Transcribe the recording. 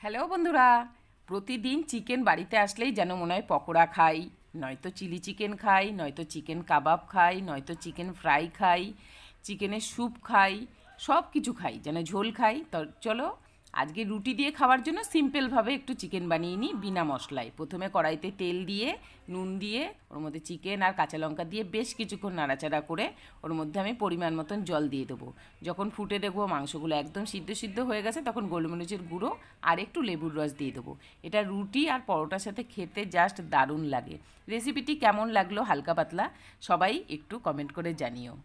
Hello বন্ধুরা, প্রতিদিন chicken বাড়িতে আসলেই যেন মনে হয় পকোড়া খাই, নয়তো চিলি চিকেন খাই, নয়তো চিকেন কাবাব খাই, নয়তো চিকেন ফ্রাই খাই, চিকেনের স্যুপ খাই, সব কিছু খাই, যেন ঝোল খাই। তো চলো আজকে রুটি দিয়ে খাওয়ার জন্য সিম্পলভাবে একটু চিকেন বানিয়ে নিই বিনা মশলায়। প্রথমে কড়াইতে তেল দিয়ে, নুন দিয়ে, ওর মধ্যে চিকেন আর কাঁচা লঙ্কা দিয়ে বেশ কিছুক্ষণ নাড়াচাড়া করে ওর মধ্যে আমি পরিমাণ মতন জল দিয়ে দেবো। যখন ফুটে দেখবো মাংসগুলো একদম সিদ্ধ সিদ্ধ হয়ে গেছে, তখন গোলমরিচের গুঁড়ো আর একটু লেবুর রস দিয়ে দেবো। এটা রুটি আর পরোটার সাথে খেতে জাস্ট দারুণ লাগে। রেসিপিটি কেমন লাগলো হালকা পাতলা সবাই একটু কমেন্ট করে জানিও।